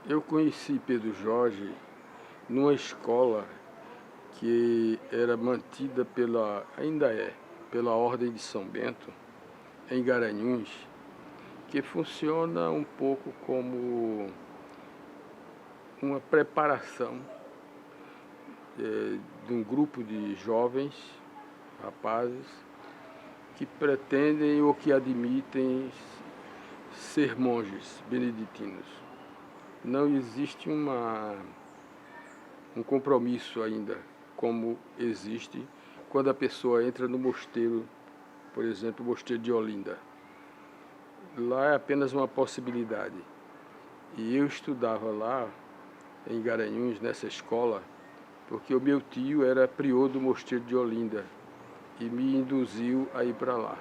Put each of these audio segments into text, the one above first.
Eu conheci Pedro Jorge numa escola que era mantida ainda é, pela Ordem de São Bento, em Garanhuns, que funciona um pouco como uma preparação de um grupo de jovens, rapazes, que pretendem ou que admitem ser monges beneditinos. Não existe um compromisso ainda, como existe quando a pessoa entra no mosteiro, por exemplo, o mosteiro de Olinda. Lá é apenas uma possibilidade. E eu estudava lá, em Garanhuns, nessa escola, porque o meu tio era prior do mosteiro de Olinda e me induziu a ir para lá.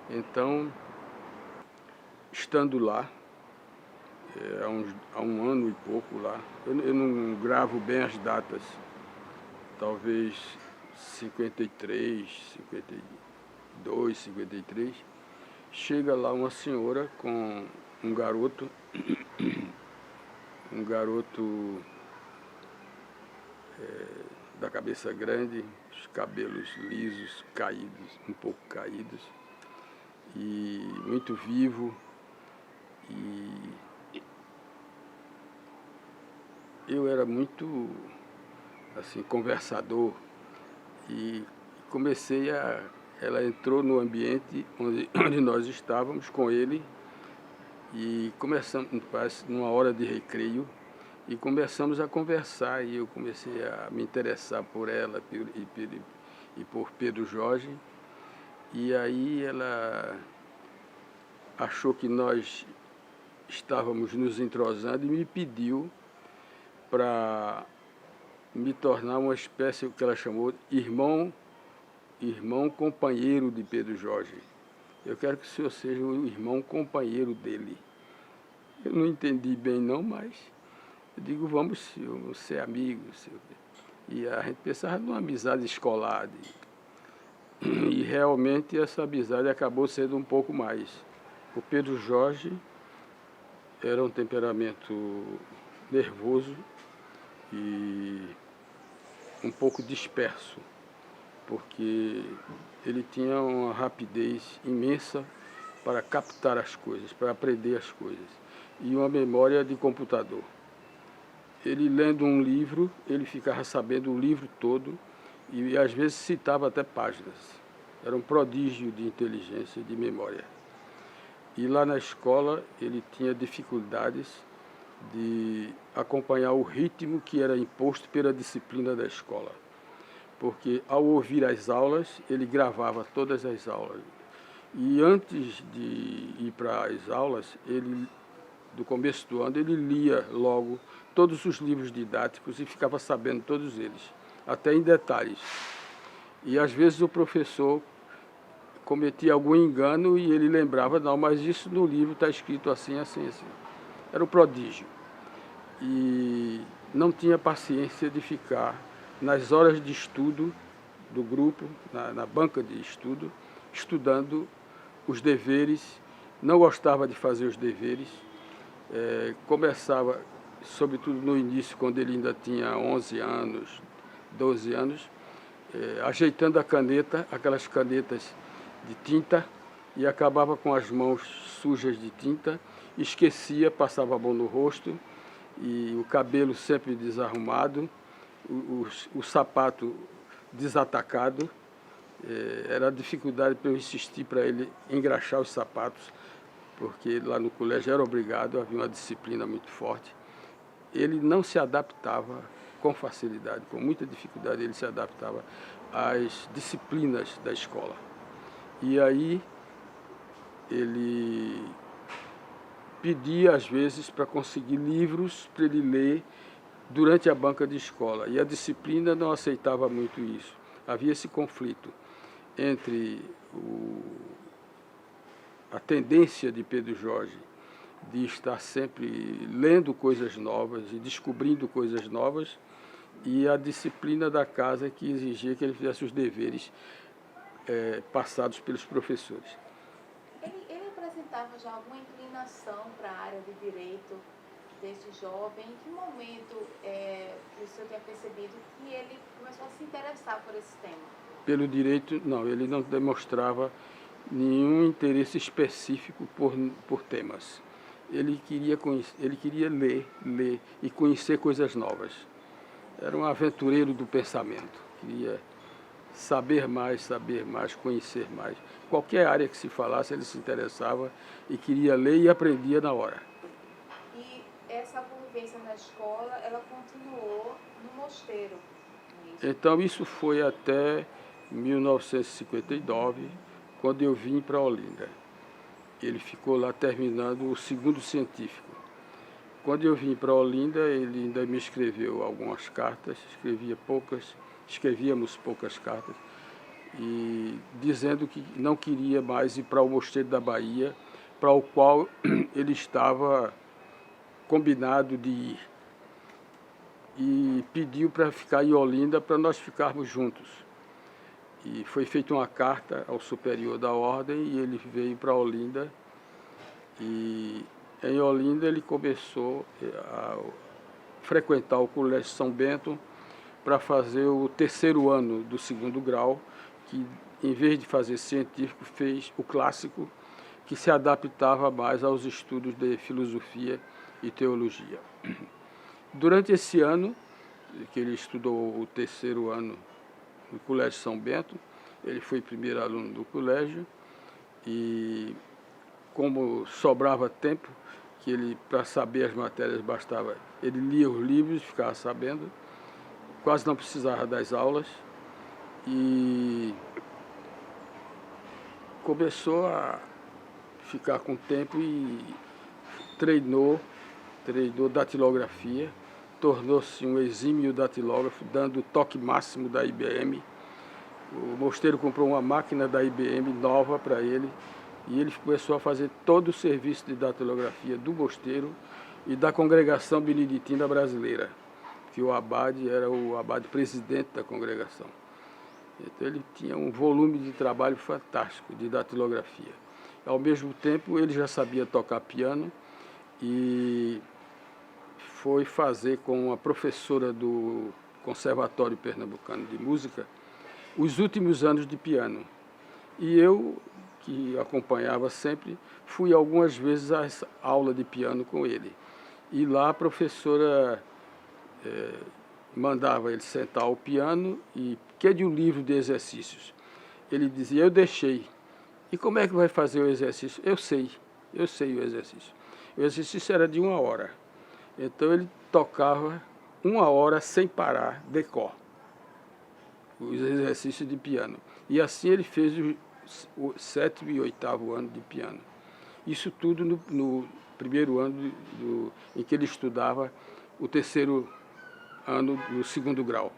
Então, estando lá, há um ano e pouco lá, eu não gravo bem as datas, talvez 53, 52, 53, chega lá uma senhora com um garoto da cabeça grande, os cabelos lisos, caídos, um pouco caídos, e muito vivo. E eu era muito assim, conversador, e ela entrou no ambiente onde nós estávamos com ele, e começamos, parece, numa hora de recreio, e começamos a conversar, e eu comecei a me interessar por ela e por Pedro Jorge. E aí ela achou que nós estávamos nos entrosando e me pediu para me tornar uma espécie, o que ela chamou de irmão companheiro de Pedro Jorge. Eu quero que o senhor seja o irmão companheiro dele. Eu não entendi bem não, mas eu digo, vamos ser amigos. E a gente pensava numa amizade escolar. E realmente essa amizade acabou sendo um pouco mais. O Pedro Jorge era um temperamento nervoso e um pouco disperso, porque ele tinha uma rapidez imensa para captar as coisas, para aprender as coisas, e uma memória de computador. Ele lendo um livro, ele ficava sabendo o livro todo e às vezes citava até páginas. Era um prodígio de inteligência e de memória. E lá na escola ele tinha dificuldades de acompanhar o ritmo que era imposto pela disciplina da escola. Porque ao ouvir as aulas, ele gravava todas as aulas. E antes de ir para as aulas, do começo do ano, ele lia logo todos os livros didáticos e ficava sabendo todos eles, até em detalhes. E às vezes o professor cometia algum engano e ele lembrava, não, mas isso no livro está escrito assim, assim, assim. Era um prodígio. E não tinha paciência de ficar nas horas de estudo do grupo, na banca de estudo, estudando os deveres, não gostava de fazer os deveres, começava, sobretudo no início, quando ele ainda tinha 11 anos, 12 anos, ajeitando a caneta, aquelas canetas de tinta, e acabava com as mãos sujas de tinta, esquecia, passava a mão no rosto, e o cabelo sempre desarrumado, o sapato desatacado. Era a dificuldade para eu insistir para ele engraxar os sapatos, porque lá no colégio era obrigado, havia uma disciplina muito forte. Ele não se adaptava com facilidade, com muita dificuldade ele se adaptava às disciplinas da escola. E aí ele pedia às vezes para conseguir livros para ele ler durante a banca de escola, e a disciplina não aceitava muito isso. Havia esse conflito entre a tendência de Pedro Jorge de estar sempre lendo coisas novas e descobrindo coisas novas, e a disciplina da casa que exigia que ele fizesse os deveres passados pelos professores. Ele apresentava já alguma inclinação para a área de direito? desse jovem? Em que momento o senhor tenha percebido que ele começou a se interessar por esse tema? Pelo direito, não, ele não demonstrava nenhum interesse específico por temas. Ele queria ler e conhecer coisas novas. Era um aventureiro do pensamento, queria saber mais, conhecer mais. Qualquer área que se falasse, ele se interessava e queria ler e aprendia na hora. E essa convivência na escola, ela continuou no mosteiro? Então isso foi até 1959, quando eu vim para Olinda. Ele ficou lá terminando o segundo científico. Quando eu vim para Olinda, ele ainda me escreveu algumas cartas, escrevíamos poucas cartas, e dizendo que não queria mais ir para o Mosteiro da Bahia, para o qual ele estava combinado de ir. E pediu para ficar em Olinda para nós ficarmos juntos. E foi feita uma carta ao superior da ordem e ele veio para Olinda. E em Olinda ele começou a frequentar o Colégio São Bento para fazer o terceiro ano do segundo grau, que em vez de fazer científico, fez o clássico, que se adaptava mais aos estudos de filosofia e teologia. Durante esse ano, que ele estudou o terceiro ano no Colégio São Bento, ele foi primeiro aluno do colégio e, como sobrava tempo, que ele, para saber as matérias, bastava, ele lia os livros e ficava sabendo, quase não precisava das aulas e começou a ficar com tempo e treinou datilografia, tornou-se um exímio datilógrafo, dando o toque máximo da IBM. O mosteiro comprou uma máquina da IBM nova para ele e ele começou a fazer todo o serviço de datilografia do mosteiro e da congregação beneditina brasileira, que o abade era o abade presidente da congregação. Então ele tinha um volume de trabalho fantástico de datilografia. Ao mesmo tempo ele já sabia tocar piano e foi fazer com uma professora do Conservatório Pernambucano de Música os últimos anos de piano. E eu, que acompanhava sempre, fui algumas vezes à aula de piano com ele. E lá a professora mandava ele sentar ao piano e de um livro de exercícios. Ele dizia, eu deixei. E como é que vai fazer o exercício? Eu sei o exercício. O exercício era de 1 hora. Então ele tocava 1 hora sem parar, de cor, os exercícios de piano. E assim ele fez o 7º e 8º ano de piano. Isso tudo no primeiro ano em que ele estudava o terceiro ano do segundo grau.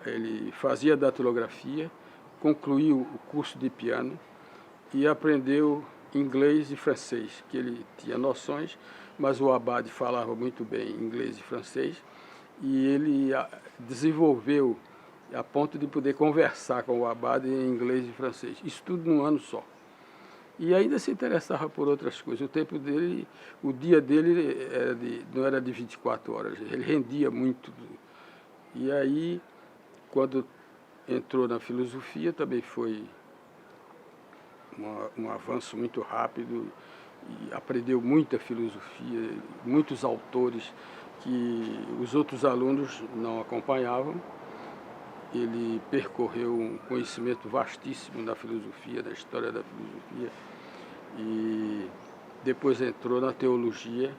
Ele fazia datilografia, concluiu o curso de piano e aprendeu inglês e francês, que ele tinha noções, mas o abade falava muito bem inglês e francês, e ele desenvolveu a ponto de poder conversar com o abade em inglês e francês. Isso tudo num ano só. E ainda se interessava por outras coisas. O tempo dele, o dia dele não era de 24 horas, ele rendia muito. E aí, quando entrou na filosofia, também foi um avanço muito rápido e aprendeu muita filosofia, muitos autores que os outros alunos não acompanhavam. Ele percorreu um conhecimento vastíssimo da filosofia, da história da filosofia, e depois entrou na teologia,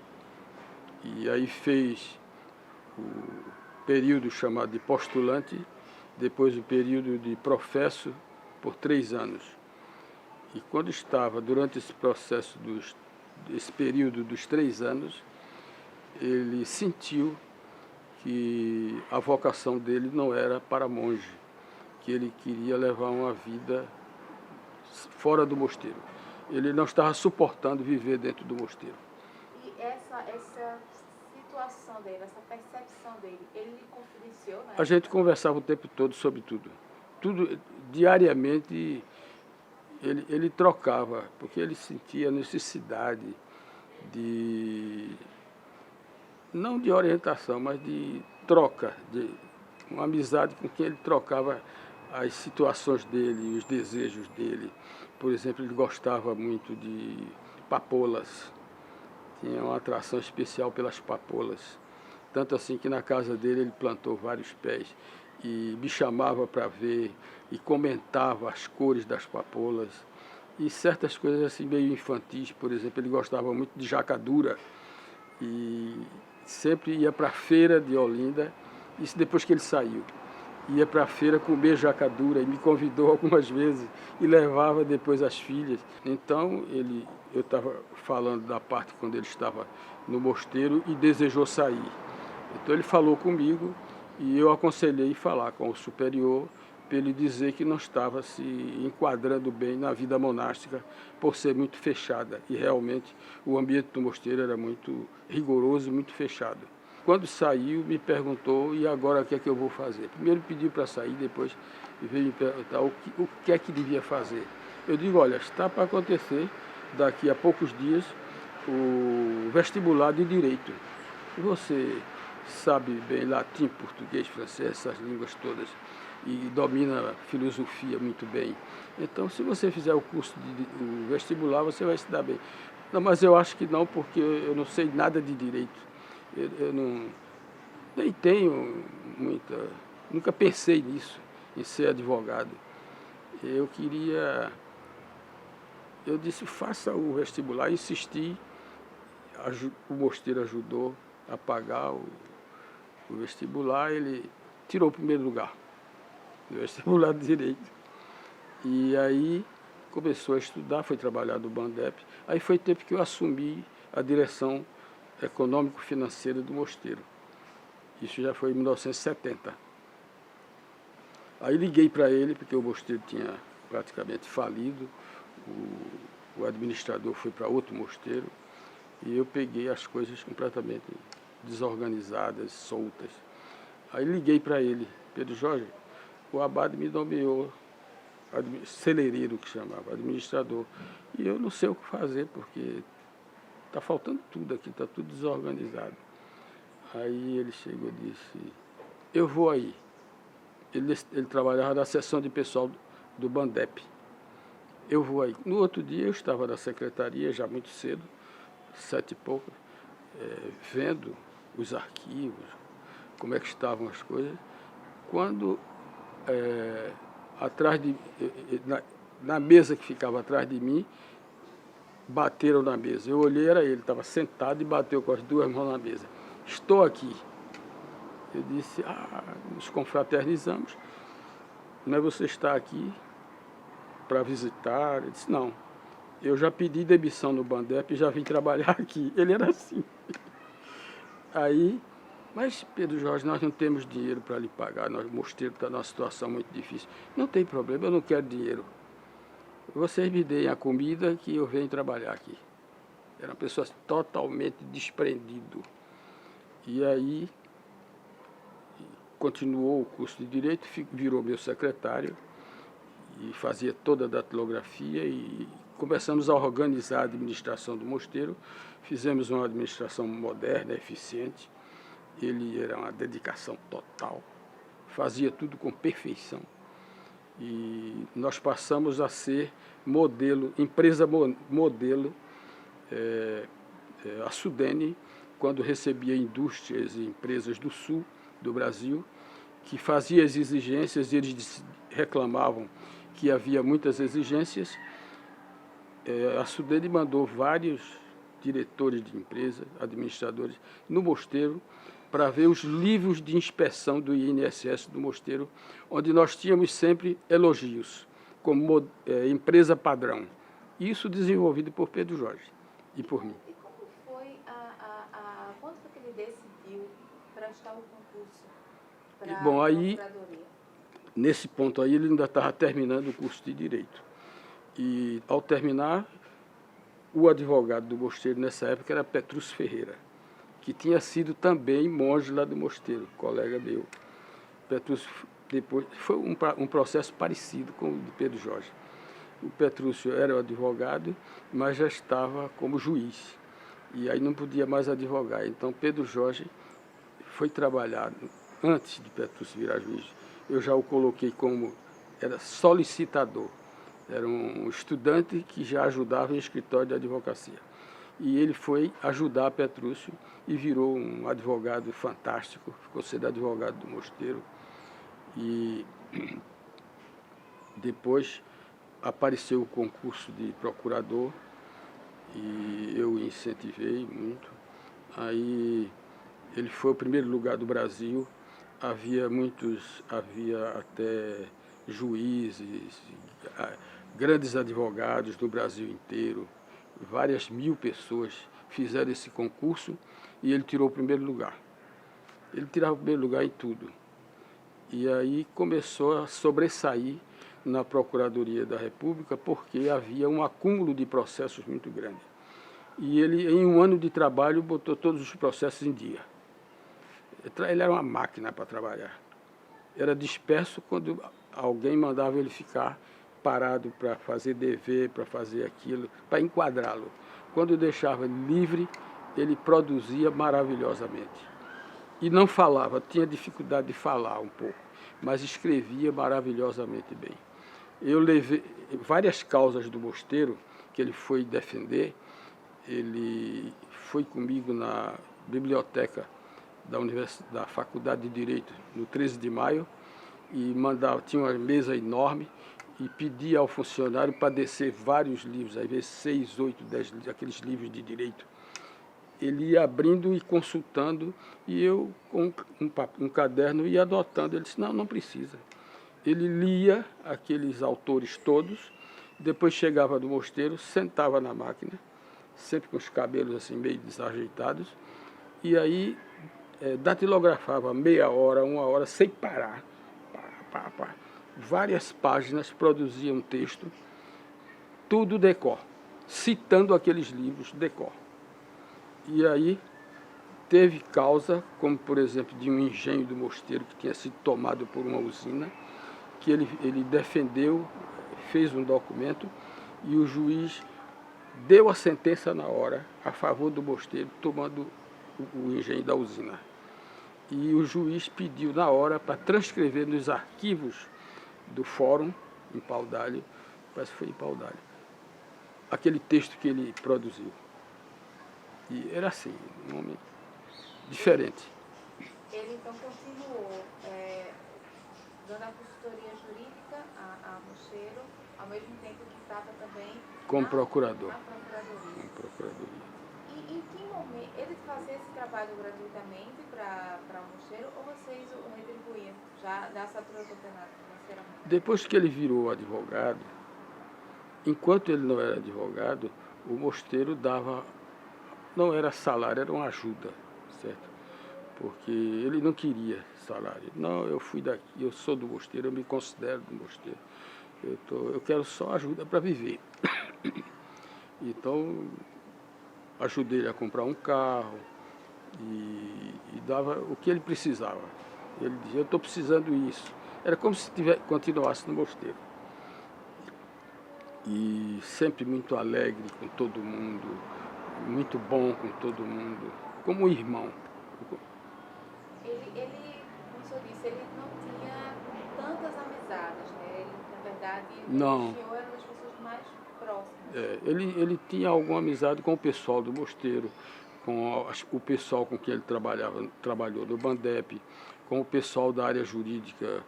e aí fez o período chamado de postulante, depois o período de professo por 3 anos. E quando estava durante esse processo, esse período dos 3 anos, ele sentiu que a vocação dele não era para monge, que ele queria levar uma vida fora do mosteiro. Ele não estava suportando viver dentro do mosteiro. E essa situação dele, essa percepção dele, ele lhe confidenciou, né? A gente conversava o tempo todo sobre tudo. Tudo, diariamente, ele trocava, porque ele sentia a necessidade de não de orientação, mas de troca, de uma amizade com quem ele trocava as situações dele, os desejos dele. Por exemplo, ele gostava muito de papoulas, tinha uma atração especial pelas papoulas. Tanto assim que na casa dele ele plantou vários pés e me chamava para ver e comentava as cores das papoulas. E certas coisas assim meio infantis, por exemplo, ele gostava muito de jacadura e sempre ia para a feira de Olinda, isso depois que ele saiu. Ia para a feira comer jacadura e me convidou algumas vezes e levava depois as filhas. Então eu estava falando da parte quando ele estava no mosteiro e desejou sair. Então ele falou comigo e eu aconselhei falar com o superior para ele dizer que não estava se enquadrando bem na vida monástica por ser muito fechada. E realmente o ambiente do mosteiro era muito rigoroso e muito fechado. Quando saiu, me perguntou, e agora o que é que eu vou fazer? Primeiro pediu para sair, depois veio me perguntar o que é que devia fazer. Eu digo, olha, está para acontecer daqui a poucos dias o vestibular de Direito. Você sabe bem latim, português, francês, essas línguas todas, e domina a filosofia muito bem. Então, se você fizer o curso o vestibular, você vai se dar bem. Não, mas eu acho que não, porque eu não sei nada de direito. Eu não, nem tenho muita... Nunca pensei nisso, em ser advogado. Eu disse, faça o vestibular, insisti, o mosteiro ajudou a pagar o vestibular, ele tirou o primeiro lugar no vestibular de Direito. E aí começou a estudar, foi trabalhar no Bandep. Aí foi tempo que eu assumi a direção econômico-financeira do mosteiro. Isso já foi em 1970. Aí liguei para ele, porque o mosteiro tinha praticamente falido, o administrador foi para outro mosteiro, e eu peguei as coisas completamente desorganizadas, soltas. Aí liguei para ele, Pedro Jorge, o abade me nomeou celeireiro, que chamava, administrador, e eu não sei o que fazer, porque está faltando tudo aqui, está tudo desorganizado. Aí ele chegou e disse, eu vou aí. Ele trabalhava na seção de pessoal do Bandep. Eu vou aí. No outro dia eu estava na secretaria, já muito cedo, 7 e pouco, vendo os arquivos, como é que estavam as coisas, quando atrás de, na mesa que ficava atrás de mim, bateram na mesa. Eu olhei, era ele, estava sentado e bateu com as duas mãos na mesa. Estou aqui. Eu disse, nos confraternizamos, mas você está aqui para visitar? Ele disse, não, eu já pedi demissão no Bandep e já vim trabalhar aqui. Ele era assim. Aí, mas Pedro Jorge, nós não temos dinheiro para lhe pagar, o mosteiro está numa situação muito difícil. Não tem problema, eu não quero dinheiro. Vocês me deem a comida que eu venho trabalhar aqui. Era uma pessoa totalmente desprendido. E aí, continuou o curso de Direito, virou meu secretário e fazia toda a datilografia e começamos a organizar a administração do mosteiro. Fizemos uma administração moderna, eficiente. Ele era uma dedicação total, fazia tudo com perfeição. E nós passamos a ser modelo, empresa modelo, a Sudene, quando recebia indústrias e empresas do sul do Brasil, que fazia as exigências, e eles reclamavam que havia muitas exigências. A Sudene mandou vários diretores de empresa, administradores, no mosteiro, para ver os livros de inspeção do INSS do mosteiro, onde nós tínhamos sempre elogios, como empresa padrão. Isso desenvolvido por Pedro Jorge e por mim. E como foi quando foi que ele decidiu prestar o concurso para a procuradoria? Nesse ponto aí, ele ainda estava terminando o curso de Direito. E, ao terminar, o advogado do mosteiro nessa época era Petrúcio Ferreira, que tinha sido também monge lá do mosteiro, colega meu. Petrúcio, depois, foi um processo parecido com o de Pedro Jorge. O Petrúcio era o advogado, mas já estava como juiz. E aí não podia mais advogar. Então Pedro Jorge foi trabalhar antes de Petrúcio virar juiz. Eu já o coloquei como era solicitador. Era um estudante que já ajudava em escritório de advocacia. E ele foi ajudar Petrúcio e virou um advogado fantástico, ficou sendo advogado do Mosteiro. E depois apareceu o concurso de procurador e eu o incentivei muito. Aí ele foi o primeiro lugar do Brasil, havia até juízes, grandes advogados do Brasil inteiro, várias mil pessoas fizeram esse concurso e ele tirou o primeiro lugar. Ele tirava o primeiro lugar em tudo. E aí começou a sobressair na Procuradoria da República porque havia um acúmulo de processos muito grande. E ele, em um ano de trabalho, botou todos os processos em dia. Ele era uma máquina para trabalhar. Era disperso quando alguém mandava ele ficar parado para fazer dever, para fazer aquilo, para enquadrá-lo. Quando deixava livre, ele produzia maravilhosamente. E não falava, tinha dificuldade de falar um pouco, mas escrevia maravilhosamente bem. Eu levei várias causas do Mosteiro que ele foi defender. Ele foi comigo na biblioteca da Faculdade de Direito, no 13 de maio, e tinha uma mesa enorme, e pedia ao funcionário para descer vários livros, às vezes 6, 8, 10, aqueles livros de direito. Ele ia abrindo e consultando, e eu, com um caderno, ia anotando. Ele disse, não precisa. Ele lia aqueles autores todos, depois chegava do Mosteiro, sentava na máquina, sempre com os cabelos assim meio desajeitados, e aí datilografava meia hora, uma hora, sem parar. Várias páginas, produzia um texto, tudo decor, citando aqueles livros decor. E aí teve causa, como por exemplo de um engenho do Mosteiro que tinha sido tomado por uma usina, que ele defendeu, fez um documento e o juiz deu a sentença na hora a favor do Mosteiro, tomando o engenho da usina. E o juiz pediu na hora para transcrever nos arquivos do fórum, em Paudalho, parece que foi em Paudalho, aquele texto que ele produziu. E era assim, um homem diferente. Ele então continuou dando a consultoria jurídica a Mosteiro, ao mesmo tempo que estava também como procurador. Na Procuradoria. Como procurador. E em que momento ele fazia esse trabalho gratuitamente para o Mosteiro ou vocês o retribuíam já nessa altura do campeonato financeiramente? Depois que ele virou advogado, enquanto ele não era advogado, o Mosteiro dava, não era salário, era uma ajuda, certo? Porque ele não queria salário. Não, eu fui daqui, eu sou do Mosteiro, eu me considero do Mosteiro. Eu quero só ajuda para viver. Então, ajudei ele a comprar um carro e dava o que ele precisava. Ele dizia, eu estou precisando disso. Era como se continuasse no Mosteiro. E sempre muito alegre com todo mundo, muito bom com todo mundo, como um irmão. Ele, como o senhor disse, ele não tinha tantas amizades, né? Ele, na verdade, não. O senhor era uma das pessoas mais próximas. Ele tinha alguma amizade com o pessoal do Mosteiro, com o pessoal com quem ele trabalhou no Bandep, com o pessoal da área jurídica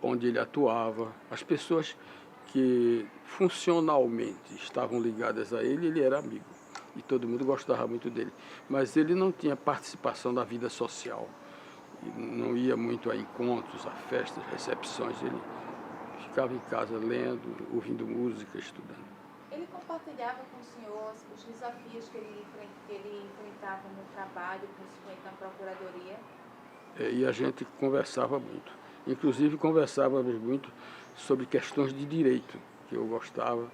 onde ele atuava. As pessoas que funcionalmente estavam ligadas a ele era amigo. E todo mundo gostava muito dele. Mas ele não tinha participação na vida social. Não ia muito a encontros, a festas, recepções. Ele ficava em casa lendo, ouvindo música, estudando. Ele compartilhava com o senhor os desafios que ele enfrentava no trabalho, principalmente na Procuradoria? E a gente conversava muito. Inclusive conversávamos muito sobre questões de direito, que eu gostava.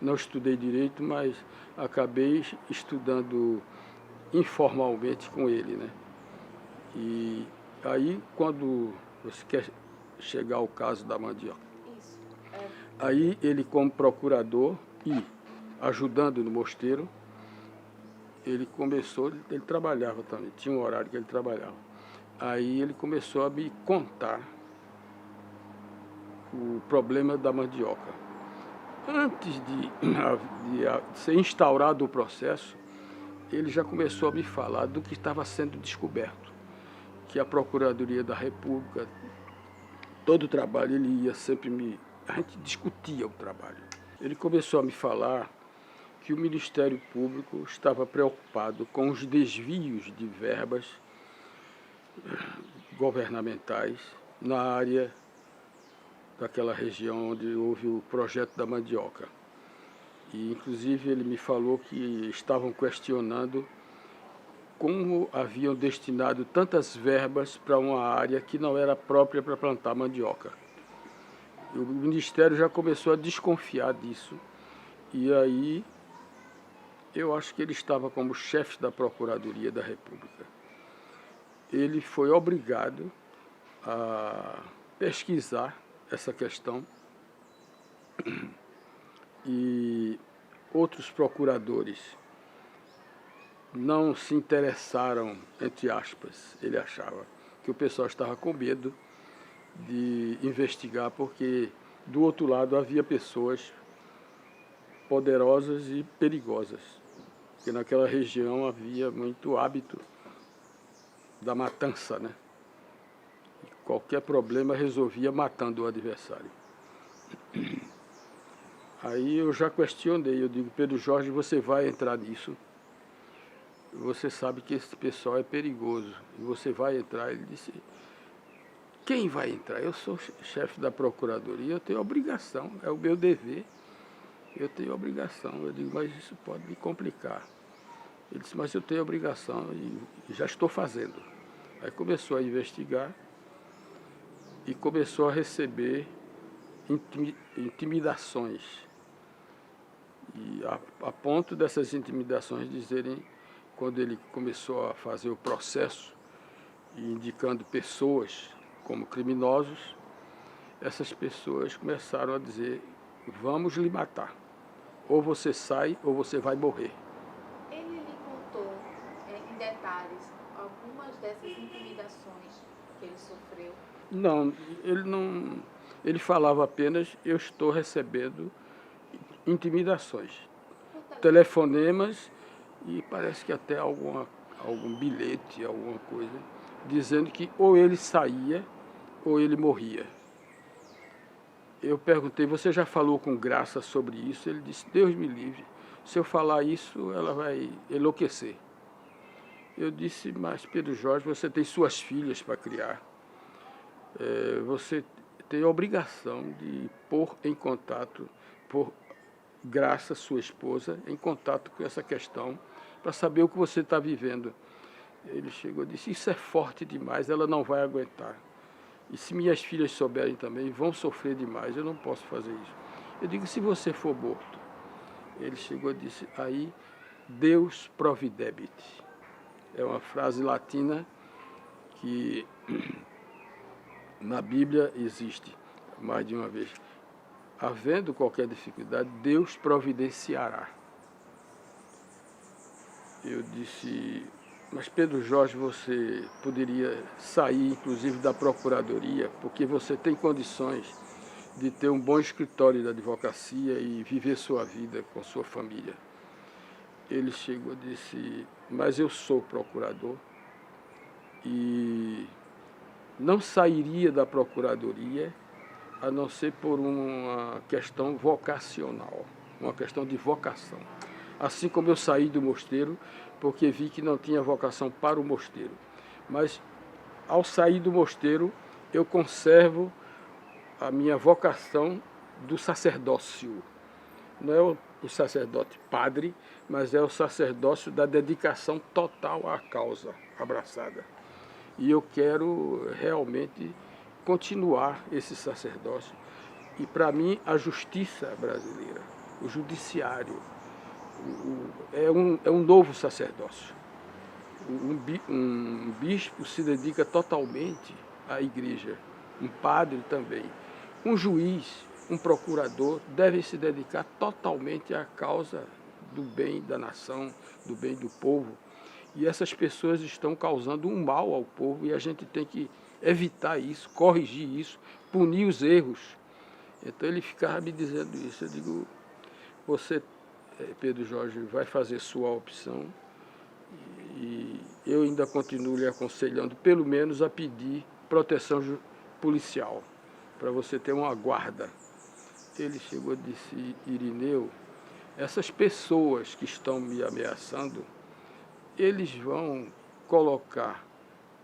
Não estudei direito, mas acabei estudando informalmente com ele, né? E aí, quando você quer chegar ao caso da mandioca, aí ele como procurador e ajudando no Mosteiro, ele trabalhava também, tinha um horário que ele trabalhava. Aí ele começou a me contar o problema da mandioca. Antes de ser instaurado o processo, ele já começou a me falar do que estava sendo descoberto, que a Procuradoria da República, todo o trabalho, ele ia sempre a gente discutia o trabalho. Ele começou a me falar que o Ministério Público estava preocupado com os desvios de verbas governamentais na área daquela região onde houve o projeto da mandioca. E, inclusive, ele me falou que estavam questionando como haviam destinado tantas verbas para uma área que não era própria para plantar mandioca. E o Ministério já começou a desconfiar disso. E aí, eu acho que ele estava como chefe da Procuradoria da República. Ele foi obrigado a pesquisar essa questão e outros procuradores não se interessaram, entre aspas, ele achava que o pessoal estava com medo de investigar, porque do outro lado havia pessoas poderosas e perigosas, porque naquela região havia muito hábito da matança, né? Qualquer problema resolvia matando o adversário. Aí eu já questionei, eu digo, Pedro Jorge, você vai entrar nisso? Você sabe que esse pessoal é perigoso, e você vai entrar? Ele disse, quem vai entrar? Eu sou chefe da Procuradoria, eu tenho obrigação, é o meu dever, eu tenho obrigação. Eu digo, mas isso pode me complicar. Ele disse, mas eu tenho obrigação e já estou fazendo. Aí começou a investigar e começou a receber intimidações. E a ponto dessas intimidações dizerem, quando ele começou a fazer o processo, indicando pessoas como criminosos, essas pessoas começaram a dizer, vamos lhe matar. Ou você sai ou você vai morrer. Ele lhe contou em detalhes algumas dessas intimidações que ele sofreu? Não. Ele falava apenas, eu estou recebendo intimidações, telefonemas e parece que até algum bilhete, alguma coisa, dizendo que ou ele saía ou ele morria. Eu perguntei, você já falou com Graça sobre isso? Ele disse, Deus me livre, se eu falar isso, ela vai enlouquecer. Eu disse, mas Pedro Jorge, você tem suas filhas para criar. Você tem a obrigação de pôr em contato, por Graça, sua esposa, em contato com essa questão, para saber o que você está vivendo. Ele chegou e disse, isso é forte demais, ela não vai aguentar. E se minhas filhas souberem também, vão sofrer demais, eu não posso fazer isso. Eu digo, se você for morto. Ele chegou e disse, aí, Deus providebit. É uma frase latina que na Bíblia existe mais de uma vez. Havendo qualquer dificuldade, Deus providenciará. Eu disse, mas Pedro Jorge, você poderia sair, inclusive, da Procuradoria, porque você tem condições de ter um bom escritório de advocacia e viver sua vida com sua família. Ele chegou e disse, mas eu sou procurador e não sairia da Procuradoria a não ser por uma questão vocacional, uma questão de vocação. Assim como eu saí do mosteiro, porque vi que não tinha vocação para o mosteiro. Mas, ao sair do mosteiro, eu conservo a minha vocação do sacerdócio. Não é o sacerdote padre, mas é o sacerdócio da dedicação total à causa abraçada. E eu quero realmente continuar esse sacerdócio. E, para mim, a justiça brasileira, o judiciário, é um novo sacerdócio. Um bispo se dedica totalmente à igreja, um padre também. Um juiz, um procurador devem se dedicar totalmente à causa do bem da nação, do bem do povo. E essas pessoas estão causando um mal ao povo e a gente tem que evitar isso, corrigir isso, punir os erros. Então ele ficava me dizendo isso. Eu digo, você, Pedro Jorge, vai fazer sua opção e eu ainda continuo lhe aconselhando, pelo menos, a pedir proteção policial, para você ter uma guarda. Ele chegou e disse, Irineu, essas pessoas que estão me ameaçando, eles vão colocar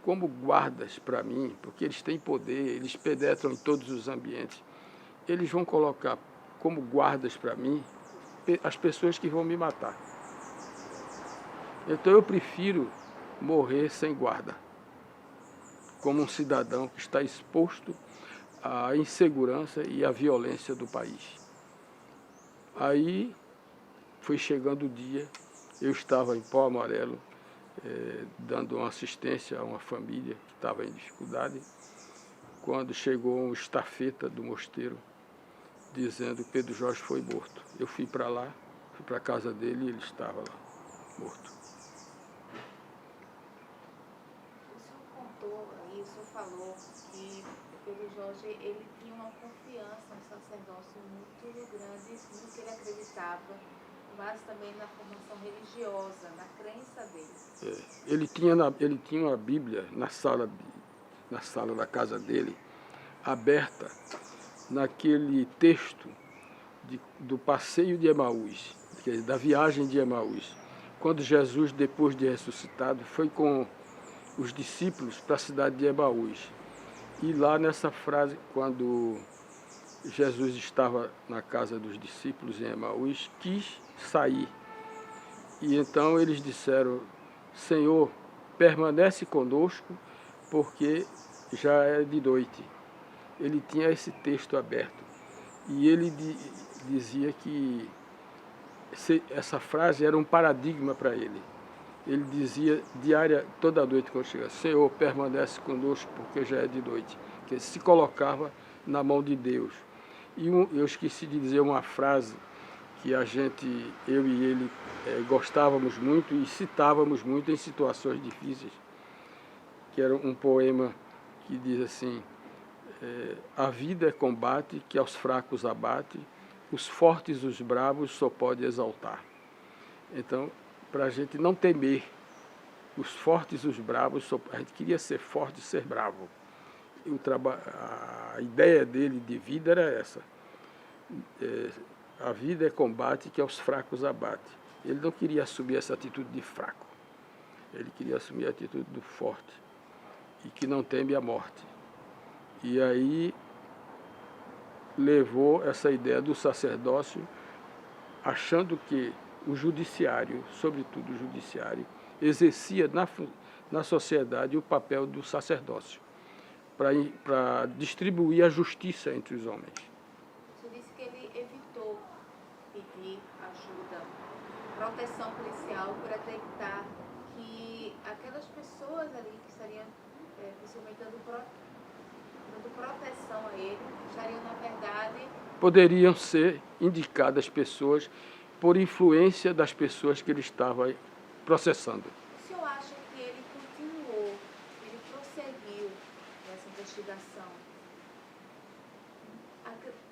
como guardas para mim, porque eles têm poder, eles penetram em todos os ambientes, eles vão colocar como guardas para mim as pessoas que vão me matar. Então eu prefiro morrer sem guarda, como um cidadão que está exposto à insegurança e à violência do país. Aí foi chegando o dia, eu estava em Pau Amarelo, dando uma assistência a uma família que estava em dificuldade, quando chegou um estafeta do mosteiro, dizendo que Pedro Jorge foi morto. Eu fui para lá, fui para a casa dele e ele estava lá, morto. O senhor contou aí, o senhor falou que Pedro Jorge, ele tinha uma confiança no sacerdócio muito grande no que ele acreditava, mas também na formação religiosa, na crença dele. Ele tinha uma Bíblia na sala da casa dele, aberta, naquele texto do passeio de Emaús, da viagem de Emaús, quando Jesus, depois de ressuscitado, foi com os discípulos para a cidade de Emaús. E lá nessa frase, quando Jesus estava na casa dos discípulos em Emaús, quis sair. E então eles disseram, Senhor, permanece conosco, porque já é de noite. Ele tinha esse texto aberto. E ele dizia que essa frase era um paradigma para ele. Ele dizia toda noite quando chegava, Senhor, permanece conosco, porque já é de noite. Que ele se colocava na mão de Deus. E eu esqueci de dizer uma frase que eu e ele, gostávamos muito e citávamos muito em situações difíceis, que era um poema que diz assim, a vida é combate que aos fracos abate, os fortes, os bravos só pode exaltar. Então, para a gente não temer os fortes, os bravos, a gente queria ser forte e ser bravo. A ideia dele de vida era essa. A vida é combate que aos fracos abate. Ele não queria assumir essa atitude de fraco. Ele queria assumir a atitude do forte e que não teme a morte. E aí levou essa ideia do sacerdócio, achando que o judiciário, sobretudo o judiciário, exercia na sociedade o papel do sacerdócio, para distribuir a justiça entre os homens. Você disse que ele evitou pedir ajuda, proteção policial, por acreditar que aquelas pessoas ali que estariam possivelmente dando proteção a ele, estariam, na verdade... Poderiam ser indicadas pessoas por influência das pessoas que ele estava processando. O senhor acha que ele continuou, ele prosseguiu nessa investigação,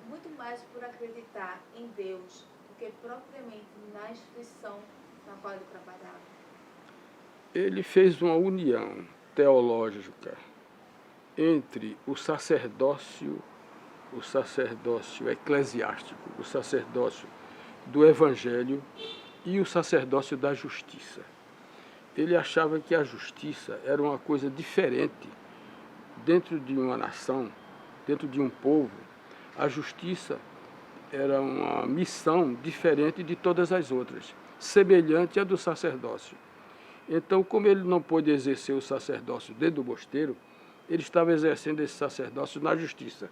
muito mais por acreditar em Deus do que propriamente na instituição na qual ele trabalhava? Ele fez uma união teológica entre o sacerdócio eclesiástico, o sacerdócio do Evangelho e o sacerdócio da justiça. Ele achava que a justiça era uma coisa diferente dentro de uma nação, dentro de um povo. A justiça era uma missão diferente de todas as outras, semelhante à do sacerdócio. Então, como ele não pôde exercer o sacerdócio dentro do mosteiro, ele estava exercendo esse sacerdócio na justiça.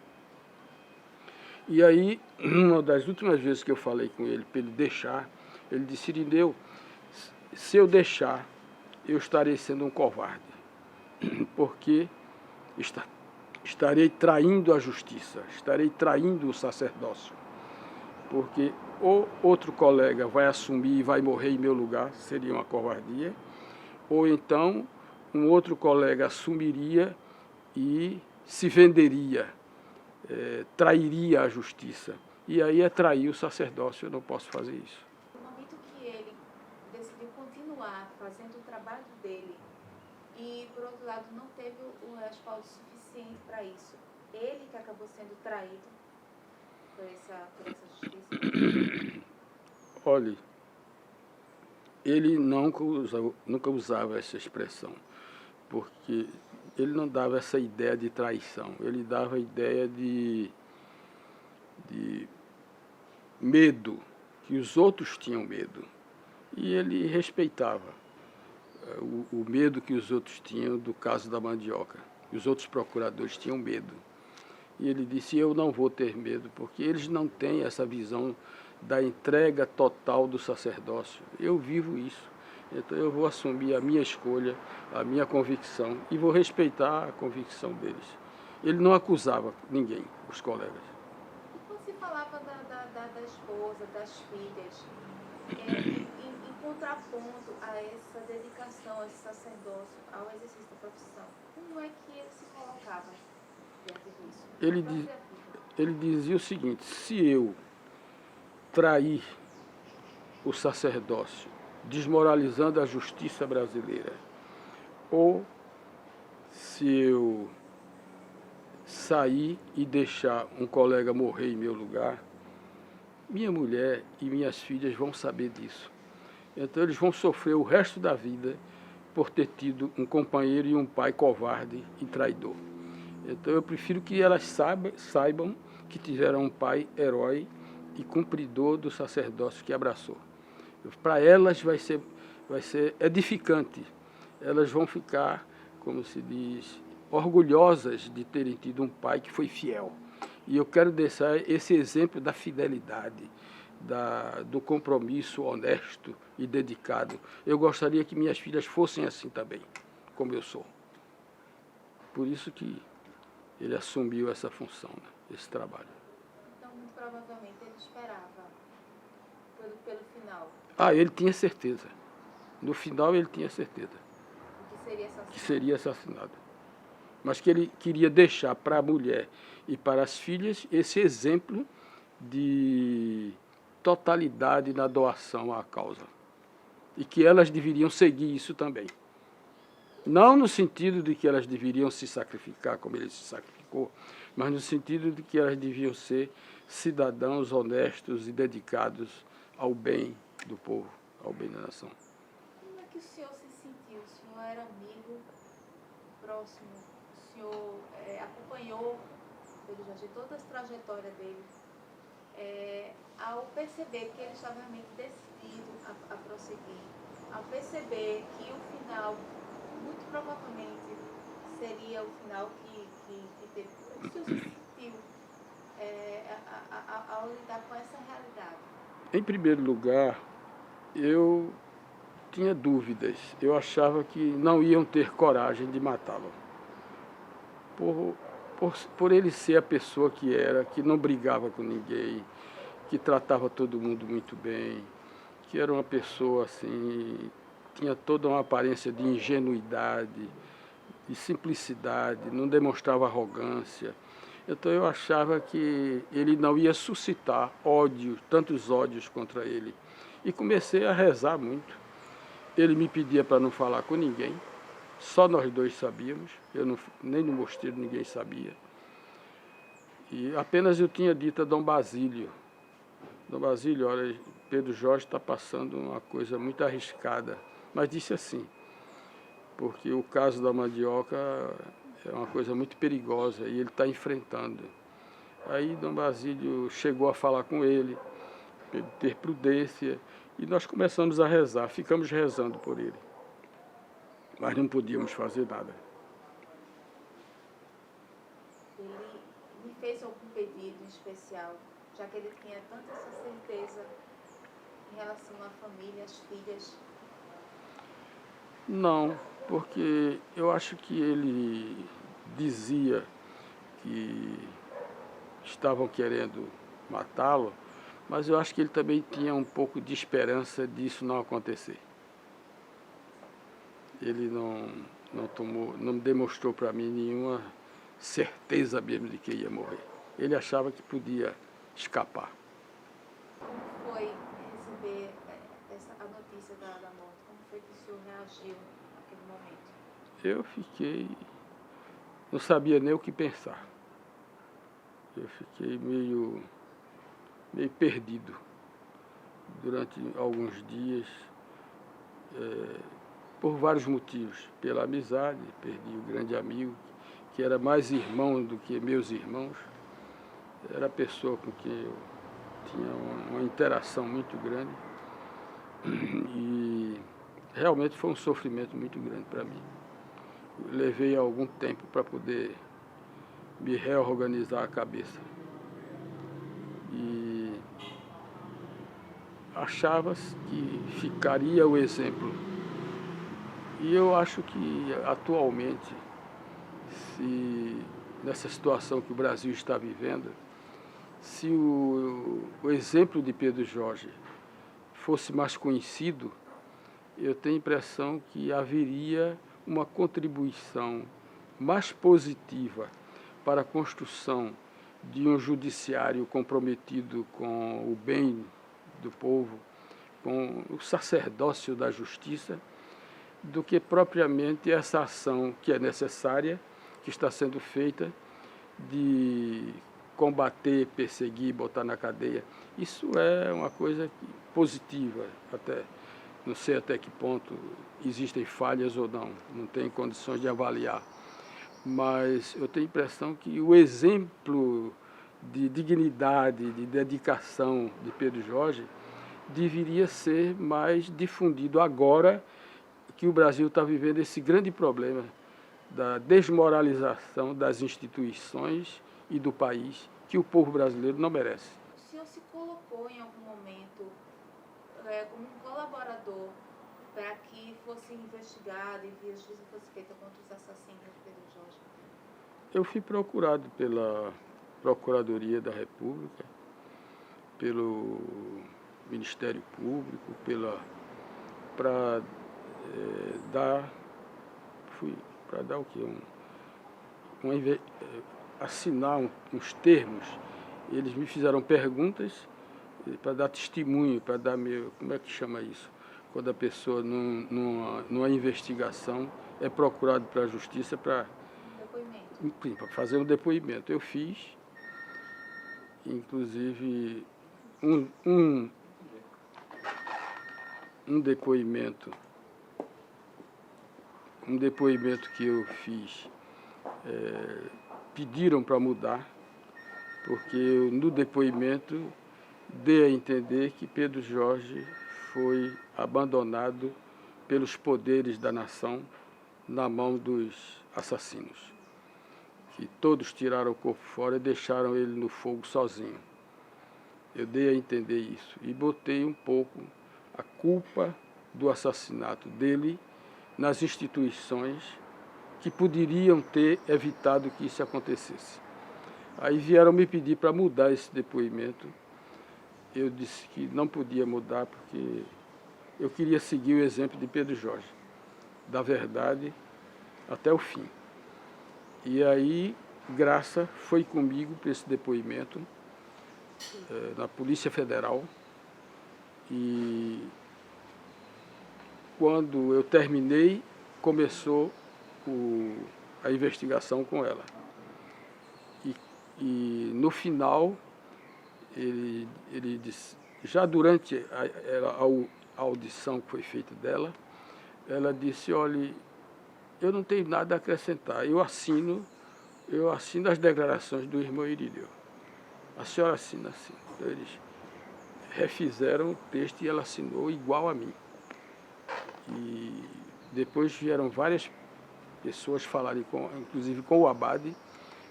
E aí, uma das últimas vezes que eu falei com ele, para ele deixar, ele disse, Irineu, se eu deixar, eu estarei sendo um covarde, porque estarei traindo a justiça, estarei traindo o sacerdócio, porque ou outro colega vai assumir e vai morrer em meu lugar, seria uma covardia, ou então um outro colega assumiria e se venderia, trairia a justiça. E aí é trair o sacerdócio, eu não posso fazer isso. No momento que ele decidiu continuar fazendo o trabalho dele e, por outro lado, não teve o respaldo suficiente para isso, ele que acabou sendo traído por essa justiça? Olha, ele nunca usava essa expressão, porque ele não dava essa ideia de traição, ele dava a ideia de medo, que os outros tinham medo. E ele respeitava o medo que os outros tinham do caso da mandioca. Os outros procuradores tinham medo. E ele disse, eu não vou ter medo, porque eles não têm essa visão da entrega total do sacerdócio. Eu vivo isso. Então eu vou assumir a minha escolha, a minha convicção, e vou respeitar a convicção deles. Ele não acusava ninguém, os colegas. E quando se falava da esposa, das filhas, em contraponto a essa dedicação, a esse sacerdócio, ao exercício da profissão, como é que ele se colocava diante disso? Ele dizia o seguinte, se eu trair o sacerdócio, desmoralizando a justiça brasileira, ou se eu sair e deixar um colega morrer em meu lugar, minha mulher e minhas filhas vão saber disso. Então eles vão sofrer o resto da vida por ter tido um companheiro e um pai covarde e traidor. Então eu prefiro que elas saibam que tiveram um pai herói e cumpridor do sacerdócio que abraçou. Para elas vai ser edificante. Elas vão ficar, como se diz, orgulhosas de terem tido um pai que foi fiel. E eu quero deixar esse exemplo da fidelidade, do compromisso honesto e dedicado. Eu gostaria que minhas filhas fossem assim também, como eu sou. Por isso que ele assumiu essa função, né, esse trabalho. Então, muito provavelmente, ele esperava pelo final. Ele tinha certeza. No final, ele tinha certeza Que seria assassinado. Mas que ele queria deixar para a mulher e para as filhas esse exemplo de totalidade na doação à causa. E que elas deveriam seguir isso também. Não no sentido de que elas deveriam se sacrificar como ele se sacrificou, mas no sentido de que elas deviam ser cidadãos honestos e dedicados ao bem do povo, ao bem da nação. Como é que o senhor se sentiu? O senhor era amigo, próximo, o senhor acompanhou, pelo Jorge, toda a trajetória dele, ao perceber que ele estava realmente decidido a prosseguir, ao perceber que o final, muito provavelmente, seria o final que teve. O senhor se sentiu ao lidar com essa realidade? Em primeiro lugar, eu tinha dúvidas. Eu achava que não iam ter coragem de matá-lo. Por ele ser a pessoa que era, que não brigava com ninguém, que tratava todo mundo muito bem, que era uma pessoa assim, tinha toda uma aparência de ingenuidade, de simplicidade, não demonstrava arrogância. Então eu achava que ele não ia suscitar ódio, tantos ódios contra ele. E comecei a rezar muito. Ele me pedia para não falar com ninguém, só nós dois sabíamos, nem no mosteiro ninguém sabia. E apenas eu tinha dito a Dom Basílio, olha, Pedro Jorge está passando uma coisa muito arriscada, mas disse assim, porque o caso da mandioca é uma coisa muito perigosa e ele está enfrentando. Aí Dom Basílio chegou a falar com ele, para ele ter prudência, e nós começamos a rezar, ficamos rezando por ele. Mas não podíamos fazer nada. Ele me fez algum pedido em especial, já que ele tinha tanta essa certeza em relação à família, às filhas? Não, porque eu acho que ele dizia que estavam querendo matá-lo, mas eu acho que ele também tinha um pouco de esperança disso não acontecer. Ele não demonstrou para mim nenhuma certeza mesmo de que ia morrer. Ele achava que podia escapar. Como foi receber a notícia da morte? Como foi que o senhor reagiu naquele momento? Eu fiquei... não sabia nem o que pensar. Eu fiquei meio perdido durante alguns dias, por vários motivos. Pela amizade, perdi um grande amigo, que era mais irmão do que meus irmãos. Era a pessoa com quem eu tinha uma interação muito grande. E realmente foi um sofrimento muito grande para mim. Eu levei algum tempo para poder me reorganizar a cabeça. E achava que ficaria o exemplo. E eu acho que atualmente, nessa situação que o Brasil está vivendo, se o exemplo de Pedro Jorge fosse mais conhecido, eu tenho a impressão que haveria uma contribuição mais positiva para a construção de um judiciário comprometido com o bem do povo, com o sacerdócio da justiça, do que propriamente essa ação que é necessária, que está sendo feita, de combater, perseguir, botar na cadeia. Isso é uma coisa positiva, até. Não sei até que ponto existem falhas ou não tenho condições de avaliar. Mas eu tenho a impressão que o exemplo de dignidade, de dedicação de Pedro Jorge deveria ser mais difundido agora que o Brasil está vivendo esse grande problema da desmoralização das instituições e do país, que o povo brasileiro não merece. O senhor se colocou em algum momento como um colaborador para que fosse investigado e a justiça fosse feita contra os assassinos de Pedro Jorge? Eu fui procurado pela Procuradoria da República, pelo Ministério Público, para dar o quê? Assinar uns termos. Eles me fizeram perguntas para dar testemunho, para dar como é que chama isso? Quando a pessoa, numa investigação, é procurado pela justiça para fazer um depoimento. Eu fiz, inclusive, um depoimento que eu fiz, pediram para mudar, porque eu, no depoimento, dei a entender que Pedro Jorge foi abandonado pelos poderes da nação na mão dos assassinos, que todos tiraram o corpo fora e deixaram ele no fogo sozinho. Eu dei a entender isso e botei um pouco a culpa do assassinato dele nas instituições que poderiam ter evitado que isso acontecesse. Aí vieram me pedir para mudar esse depoimento. Eu disse que não podia mudar porque eu queria seguir o exemplo de Pedro Jorge, da verdade até o fim. E aí, Graça foi comigo para esse depoimento na Polícia Federal. E quando eu terminei, começou a investigação com ela. E no final, ele disse, já durante a audição que foi feita dela, ela disse, olha, eu não tenho nada a acrescentar, eu assino as declarações do irmão Irílio. A senhora assina assim. Então, eles refizeram o texto e ela assinou igual a mim. E depois vieram várias pessoas falarem, inclusive com o Abade,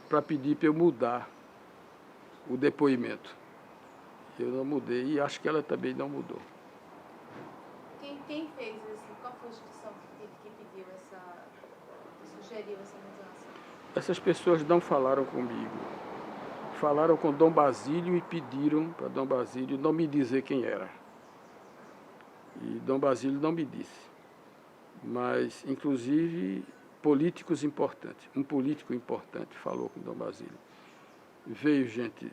para pedir para eu mudar o depoimento. Eu não mudei e acho que ela também não mudou. Quem fez isso? Qual foi a instituição que pediu que sugeriu essa mudança? Essas pessoas não falaram comigo. falaram com Dom Basílio e pediram para Dom Basílio não me dizer quem era. E Dom Basílio não me disse. Mas, inclusive, políticos importantes, um político importante falou com Dom Basílio. Veio gente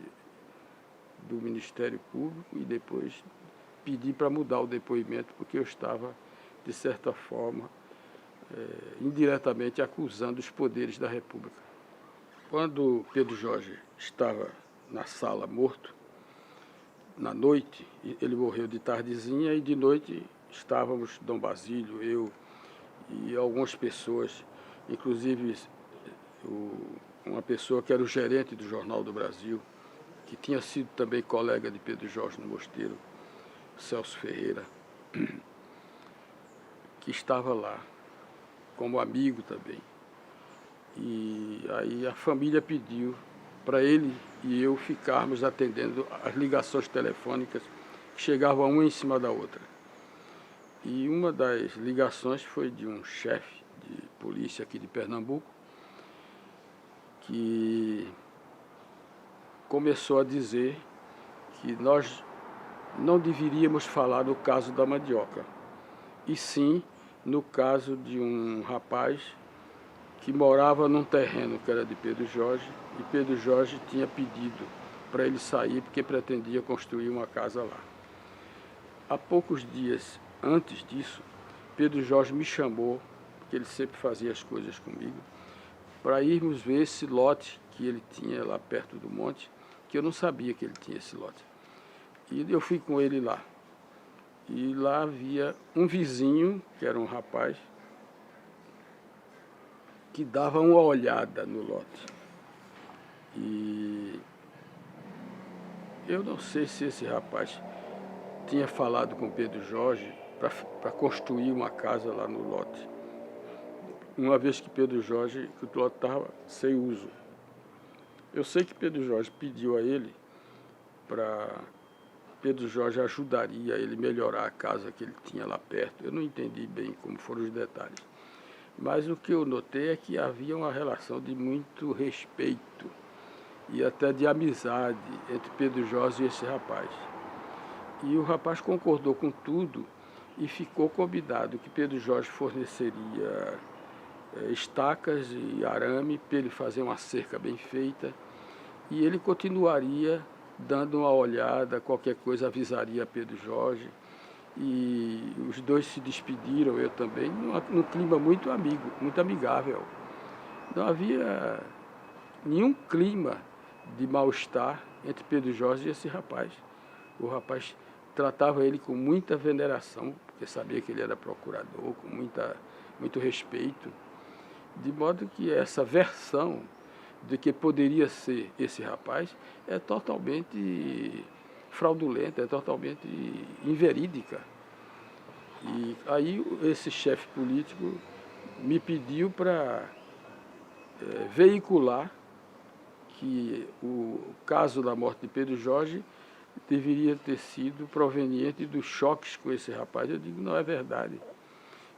do Ministério Público e depois pedi para mudar o depoimento, porque eu estava, de certa forma, indiretamente acusando os poderes da República. Quando Pedro Jorge estava na sala morto, na noite, ele morreu de tardezinha e de noite estávamos, Dom Basílio, eu e algumas pessoas, inclusive uma pessoa que era o gerente do Jornal do Brasil, que tinha sido também colega de Pedro Jorge no Mosteiro, Celso Ferreira, que estava lá, como amigo também. E aí a família pediu para ele e eu ficarmos atendendo as ligações telefônicas que chegavam uma em cima da outra. E uma das ligações foi de um chefe de polícia aqui de Pernambuco, que começou a dizer que nós não deveríamos falar no caso da mandioca, e sim no caso de um rapaz que morava num terreno que era de Pedro Jorge, e Pedro Jorge tinha pedido para ele sair porque pretendia construir uma casa lá. Há poucos dias antes disso, Pedro Jorge me chamou, porque ele sempre fazia as coisas comigo, para irmos ver esse lote que ele tinha lá perto do monte, que eu não sabia que ele tinha esse lote. E eu fui com ele lá. E lá havia um vizinho, que era um rapaz, que dava uma olhada no lote. E eu não sei se esse rapaz tinha falado com Pedro Jorge para construir uma casa lá no lote. Uma vez que Pedro Jorge, que o lote estava sem uso. Eu sei que Pedro Jorge pediu a ele para... Pedro Jorge ajudaria ele melhorar a casa que ele tinha lá perto. Eu não entendi bem como foram os detalhes. Mas o que eu notei é que havia uma relação de muito respeito e até de amizade entre Pedro Jorge e esse rapaz. E o rapaz concordou com tudo e ficou combinado que Pedro Jorge forneceria estacas e arame para ele fazer uma cerca bem feita e ele continuaria dando uma olhada, qualquer coisa avisaria Pedro Jorge. E os dois se despediram, eu também, num clima muito amigo, muito amigável. Não havia nenhum clima de mal-estar entre Pedro Jorge e esse rapaz. O rapaz tratava ele com muita veneração, porque sabia que ele era procurador, com muito respeito. De modo que essa versão de que poderia ser esse rapaz é totalmente fraudulenta, é totalmente inverídica. E aí esse chefe político me pediu para veicular que o caso da morte de Pedro Jorge deveria ter sido proveniente dos choques com esse rapaz. Eu digo, não é verdade.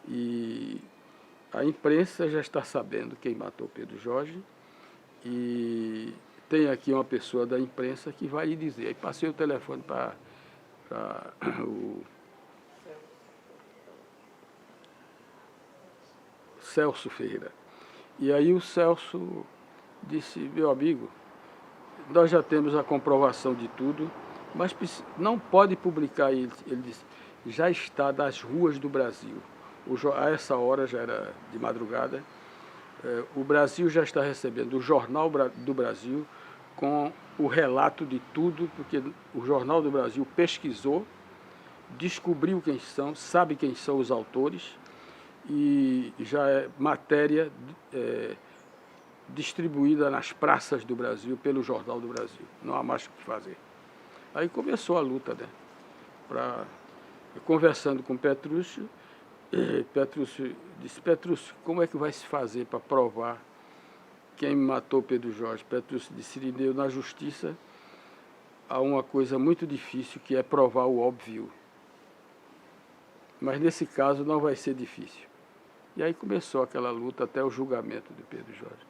E a imprensa já está sabendo quem matou Pedro Jorge e tem aqui uma pessoa da imprensa que vai lhe dizer. Aí passei o telefone para o Celso Ferreira. E aí o Celso disse, meu amigo, nós já temos a comprovação de tudo, mas não pode publicar ele. Ele disse, já está nas ruas do Brasil. A essa hora, já era de madrugada, o Brasil já está recebendo o Jornal do Brasil com o relato de tudo, porque o Jornal do Brasil pesquisou, descobriu quem são, sabe quem são os autores, e já é matéria distribuída nas praças do Brasil pelo Jornal do Brasil. Não há mais o que fazer. Aí começou a luta, né? Conversando com Petrúcio, Petrúcio disse, Petrúcio, como é que vai se fazer para provar quem matou Pedro Jorge? Petrúcio disse, Irineu, na justiça há uma coisa muito difícil que é provar o óbvio. Mas nesse caso não vai ser difícil. E aí começou aquela luta até o julgamento de Pedro Jorge.